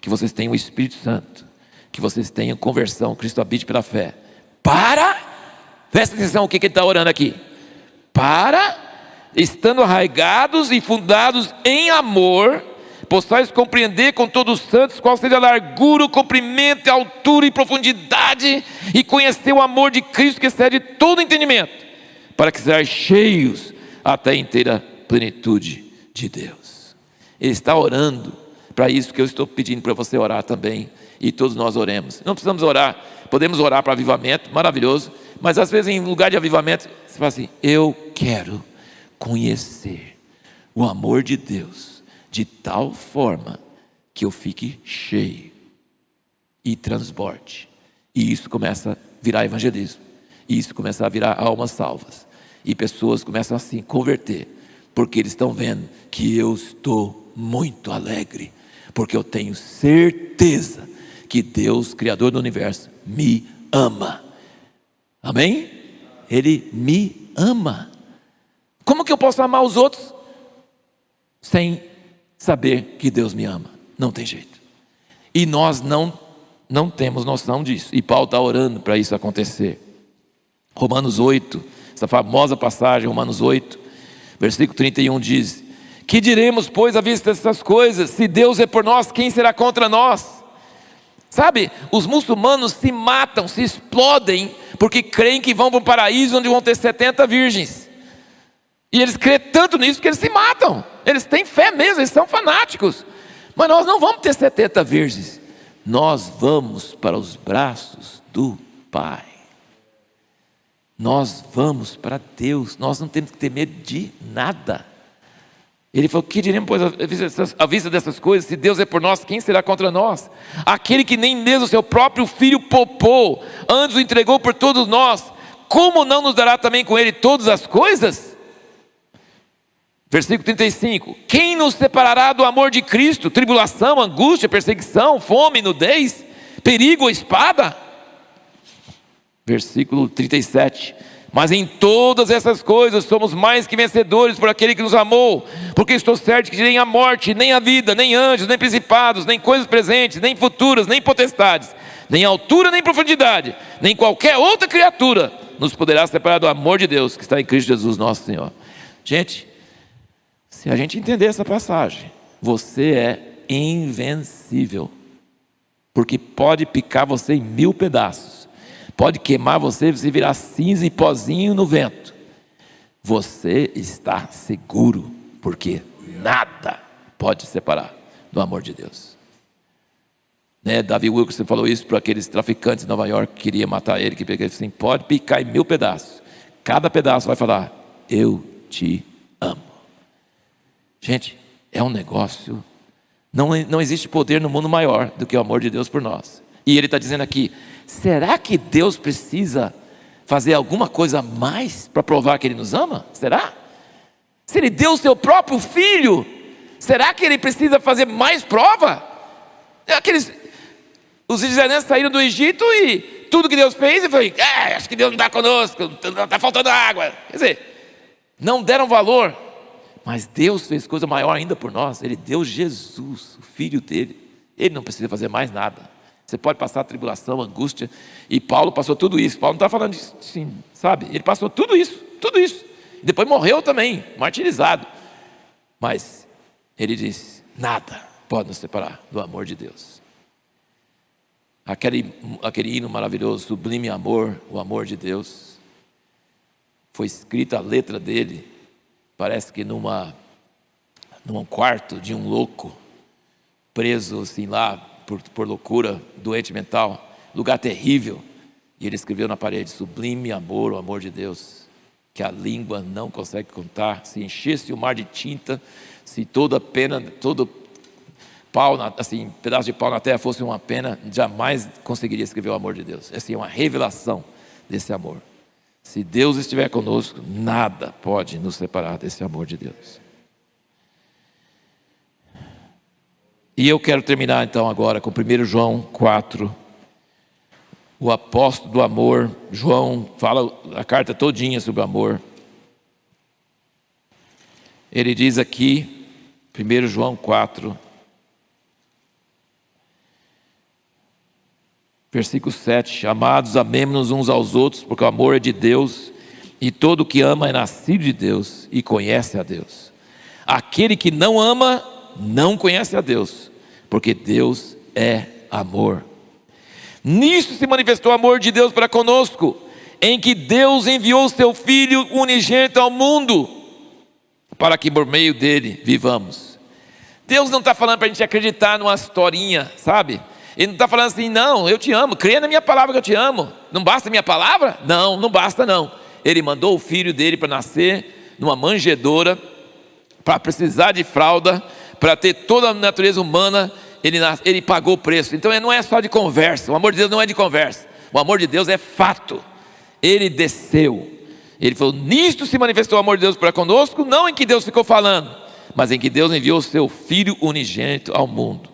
Speaker 1: que vocês tenham o Espírito Santo, que vocês tenham conversão, Cristo habite pela fé. Presta atenção o que ele está orando aqui. Estando arraigados e fundados em amor, possais compreender com todos os santos qual seja a largura, o comprimento, a altura e profundidade, e conhecer o amor de Cristo que excede todo entendimento, para que sejais cheios até a inteira plenitude de Deus. Ele está orando para isso que eu estou pedindo para você orar também, e todos nós oremos. Não precisamos orar, podemos orar para avivamento, maravilhoso, mas às vezes em lugar de avivamento, você fala assim: eu quero conhecer o amor de Deus de tal forma que eu fique cheio e transborde. E isso começa a virar evangelismo, e isso começa a virar almas salvas, e pessoas começam assim a converter, porque eles estão vendo que eu estou muito alegre, porque eu tenho certeza que Deus, Criador do universo, me ama. Amém? Ele me ama. Como que eu posso amar os outros sem saber que Deus me ama. Não tem jeito. E nós não temos noção disso. E Paulo está orando para isso acontecer. Romanos 8, essa famosa passagem, Romanos 8, versículo 31 diz: que diremos, pois, à vista dessas coisas? Se Deus é por nós, quem será contra nós? Sabe, os muçulmanos se matam, se explodem, porque creem que vão para um paraíso onde vão ter 70 virgens. E eles creem tanto nisso que eles se matam. Eles têm fé mesmo, eles são fanáticos. Mas nós não vamos ter 70 virgens. Nós vamos para os braços do Pai. Nós vamos para Deus. Nós não temos que ter medo de nada. Ele falou: que diremos, pois, à vista dessas coisas? Se Deus é por nós, quem será contra nós? Aquele que nem mesmo seu próprio filho poupou, antes o entregou por todos nós, como não nos dará também com ele todas as coisas? Versículo 35: quem nos separará do amor de Cristo? Tribulação, angústia, perseguição, fome, nudez, perigo ou espada? Versículo 37: mas em todas essas coisas somos mais que vencedores por aquele que nos amou, porque estou certo que nem a morte, nem a vida, nem anjos, nem principados, nem coisas presentes, nem futuras, nem potestades, nem altura, nem profundidade, nem qualquer outra criatura nos poderá separar do amor de Deus que está em Cristo Jesus nosso Senhor. Gente, se a gente entender essa passagem, você é invencível, porque pode picar você em 1000 pedaços, pode queimar você, você virar cinza e pozinho no vento. Você está seguro, porque nada pode te separar do amor de Deus. Davi Wilkerson falou isso para aqueles traficantes de Nova York que queriam matar ele, que pegaram assim: pode picar em 1000 pedaços, cada pedaço vai falar: eu te amo. Gente, é um negócio, não existe poder no mundo maior do que o amor de Deus por nós. E ele está dizendo aqui: será que Deus precisa fazer alguma coisa a mais para provar que Ele nos ama? Será? Se Ele deu o seu próprio Filho, será que Ele precisa fazer mais prova? Os israelitas saíram do Egito e tudo que Deus fez, e foi: acho que Deus não está conosco, está faltando água. Quer dizer, não deram valor. Mas Deus fez coisa maior ainda por nós. Ele deu Jesus, o Filho dele. Ele não precisa fazer mais nada. Você pode passar tribulação, angústia. E Paulo passou tudo isso. Paulo não está falando disso, sim, sabe? Ele passou tudo isso. E depois morreu também, martirizado. Mas ele disse: nada pode nos separar do amor de Deus. Aquele hino maravilhoso, Sublime Amor, o amor de Deus, foi escrita a letra dele, parece que num quarto de um louco, preso assim lá, por loucura, doente mental, lugar terrível. E ele escreveu na parede: sublime amor, o amor de Deus, que a língua não consegue contar. Se enchesse o mar de tinta, se toda pena, todo pau, assim, pedaço de pau na terra fosse uma pena, jamais conseguiria escrever o amor de Deus. É assim, uma revelação desse amor. Se Deus estiver conosco, nada pode nos separar desse amor de Deus. E eu quero terminar então agora com 1 João 4. O apóstolo do amor, João, fala a carta todinha sobre o amor. Ele diz aqui, 1 João 4, versículo 7: amados, amemo-nos uns aos outros, porque o amor é de Deus, e todo o que ama é nascido de Deus e conhece a Deus. Aquele que não ama não conhece a Deus, porque Deus é amor. Nisto se manifestou o amor de Deus para conosco, em que Deus enviou o seu Filho unigênito ao mundo, para que por meio dele vivamos. Deus não está falando para a gente acreditar numa historinha, sabe? Ele não está falando assim: não, eu te amo, creia na minha palavra que eu te amo. Não basta a minha palavra? Não basta não. Ele mandou o Filho dele para nascer numa manjedoura, para precisar de fralda, para ter toda a natureza humana. Ele pagou o preço. Então não é só de conversa. O amor de Deus não é de conversa. O amor de Deus é fato. Ele desceu. Ele falou: nisto se manifestou o amor de Deus para conosco, não em que Deus ficou falando, mas em que Deus enviou o seu Filho unigênito ao mundo.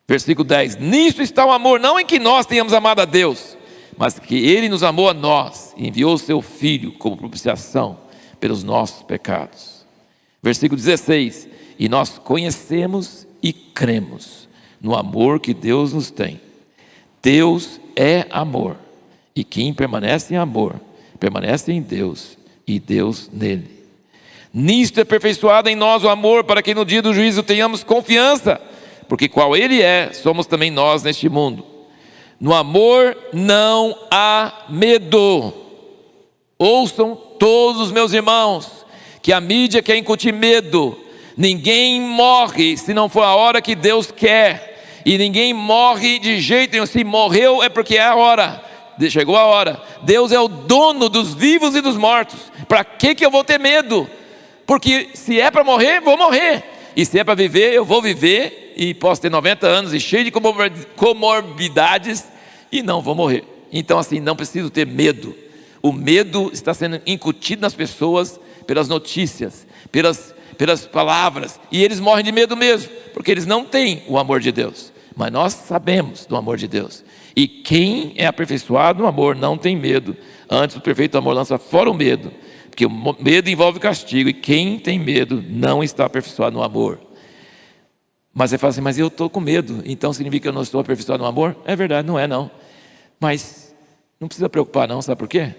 Speaker 1: Versículo 10: nisto está o amor, não em que nós tenhamos amado a Deus, mas que Ele nos amou a nós e enviou o seu Filho como propiciação pelos nossos pecados. Versículo 16: e nós conhecemos e cremos no amor que Deus nos tem. Deus é amor, e quem permanece em amor, permanece em Deus, e Deus nele. Nisto é aperfeiçoado em nós o amor, para que no dia do juízo tenhamos confiança, porque qual Ele é, somos também nós neste mundo. No amor não há medo. Ouçam todos os meus irmãos, que a mídia quer incutir medo. Ninguém morre se não for a hora que Deus quer, e ninguém morre de jeito nenhum. Se morreu é porque é a hora, chegou a hora. Deus é o dono dos vivos e dos mortos. Para que eu vou ter medo? Porque se é para morrer, vou morrer, e se é para viver, eu vou viver, e posso ter 90 anos e cheio de comorbidades, e não vou morrer. Então assim, não preciso ter medo. O medo está sendo incutido nas pessoas pelas notícias, pelas palavras, e eles morrem de medo mesmo, porque eles não têm o amor de Deus. Mas nós sabemos do amor de Deus, e quem é aperfeiçoado no amor não tem medo. Antes, o perfeito amor lança fora o medo, porque o medo envolve castigo, e quem tem medo não está aperfeiçoado no amor. Mas você fala assim, mas eu estou com medo, então significa que eu não estou aperfeiçoado no amor? É verdade, não é não. Mas não precisa preocupar não, sabe por quê?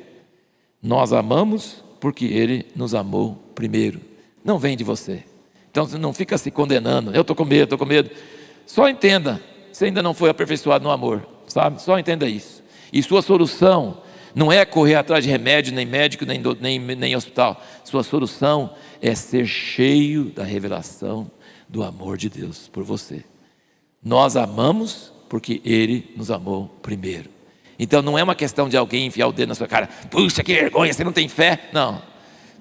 Speaker 1: Nós amamos porque Ele nos amou primeiro. Não vem de você. Então você não fica se condenando, eu estou com medo, estou com medo. Só entenda, você ainda não foi aperfeiçoado no amor, sabe? Só entenda isso. E sua solução não é correr atrás de remédio, nem médico, nem hospital. Sua solução é ser cheio da revelação do amor de Deus por você. Nós amamos porque Ele nos amou primeiro. Então não é uma questão de alguém enfiar o dedo na sua cara. Puxa, que vergonha, você não tem fé. Não,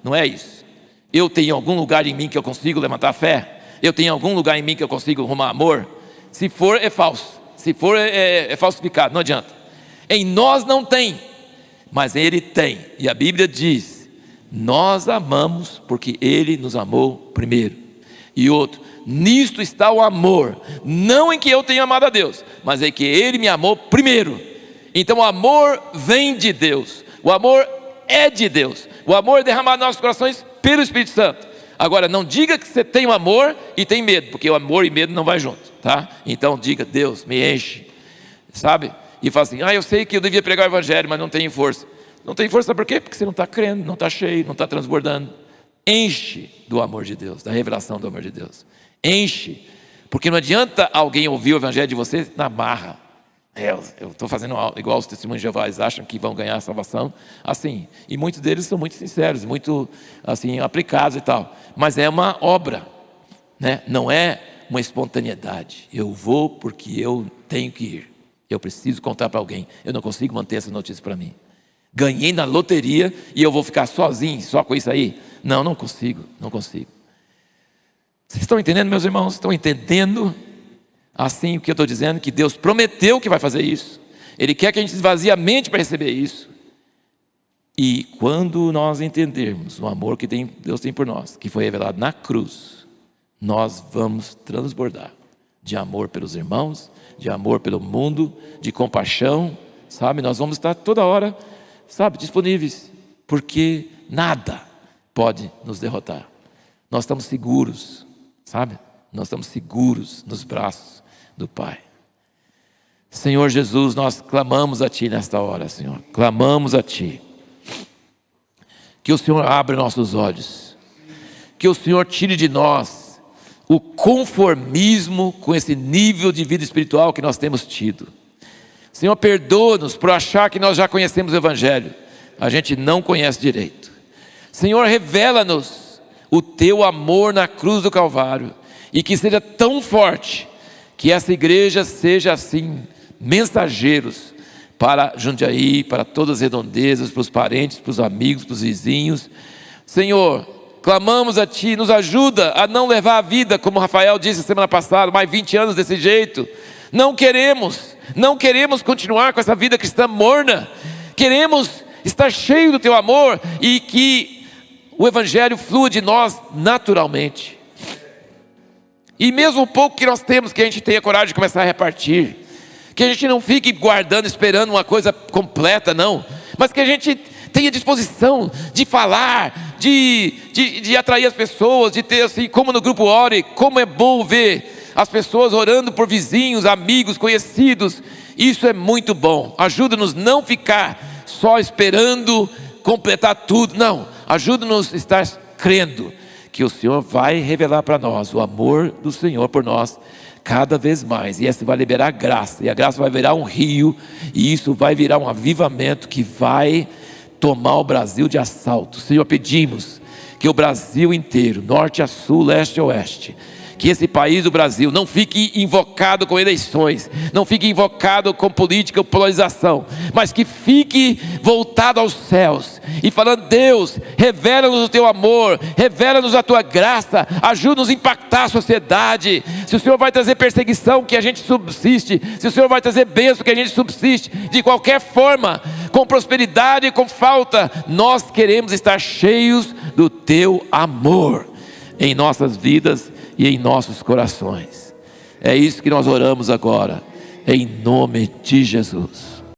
Speaker 1: não é isso. Eu tenho algum lugar em mim que eu consigo levantar a fé? Eu tenho algum lugar em mim que eu consigo arrumar amor? Se for, é falso. Se for, é falsificado, não adianta. Em nós não tem, mas Ele tem. E a Bíblia diz, nós amamos porque Ele nos amou primeiro. E outro, nisto está o amor, não em que eu tenha amado a Deus, mas em que Ele me amou primeiro. Então o amor vem de Deus, o amor é de Deus, o amor é derramado nos nossos corações pelo Espírito Santo. Agora não diga que você tem o amor e tem medo, porque o amor e medo não vai junto, tá? Então diga, Deus me enche, sabe? E fala assim, eu sei que eu devia pregar o evangelho, mas não tenho força. Não tem força por quê? Porque você não está crendo, não está cheio, não está transbordando. Enche do amor de Deus, da revelação do amor de Deus. Enche, porque não adianta alguém ouvir o evangelho de você na marra. Eu estou fazendo igual os testemunhos de Jeová, eles acham que vão ganhar a salvação assim, e muitos deles são muito sinceros, muito assim, aplicados e tal, mas é uma obra, né? Não é uma espontaneidade. Eu vou porque eu tenho que ir, eu preciso contar para alguém, eu não consigo manter essa notícia para mim. Ganhei na loteria e eu vou ficar sozinho, só com isso aí? Não consigo. Vocês estão entendendo, meus irmãos? Estão entendendo assim o que eu estou dizendo? Que Deus prometeu que vai fazer isso. Ele quer que a gente esvazie a mente para receber isso. E quando nós entendermos o amor que Deus tem por nós, que foi revelado na cruz, nós vamos transbordar de amor pelos irmãos, de amor pelo mundo, de compaixão, sabe? Nós vamos estar toda hora, sabe, disponíveis, porque nada pode nos derrotar. Nós estamos seguros, sabe? Nós estamos seguros nos braços do Pai. Senhor Jesus, nós clamamos a Ti nesta hora, Senhor. Clamamos a Ti. Que o Senhor abra nossos olhos. Que o Senhor tire de nós o conformismo com esse nível de vida espiritual que nós temos tido. Senhor, perdoa-nos por achar que nós já conhecemos o Evangelho. A gente não conhece direito. Senhor, revela-nos o Teu amor na cruz do Calvário. E que seja tão forte, que essa igreja seja assim, mensageiros para Jundiaí, para todas as redondezas, para os parentes, para os amigos, para os vizinhos. Senhor, clamamos a Ti, nos ajuda a não levar a vida, como Rafael disse semana passada, mais 20 anos desse jeito. Não queremos continuar com essa vida cristã morna. Queremos estar cheio do Teu amor e que o Evangelho flua de nós naturalmente. E mesmo o pouco que nós temos, que a gente tenha coragem de começar a repartir. Que a gente não fique guardando, esperando uma coisa completa, não. Mas que a gente tenha disposição de falar, de atrair as pessoas, de ter assim, como no grupo Ore, como é bom ver as pessoas orando por vizinhos, amigos, conhecidos. Isso é muito bom. Ajuda-nos não ficar só esperando completar tudo, não. Ajuda-nos a estar crendo que o Senhor vai revelar para nós o amor do Senhor por nós cada vez mais, e essa vai liberar graça, e a graça vai virar um rio, e isso vai virar um avivamento que vai tomar o Brasil de assalto. Senhor, pedimos que o Brasil inteiro, norte a sul, leste a oeste, que esse país do Brasil não fique invocado com eleições, não fique invocado com política ou polarização, mas que fique voltado aos céus e falando: Deus, revela-nos o teu amor, revela-nos a tua graça, ajuda-nos a impactar a sociedade. Se o Senhor vai trazer perseguição, que a gente subsiste; se o Senhor vai trazer bênção, que a gente subsiste. De qualquer forma, com prosperidade e com falta, nós queremos estar cheios do teu amor em nossas vidas e em nossos corações. É isso que nós oramos agora, em nome de Jesus.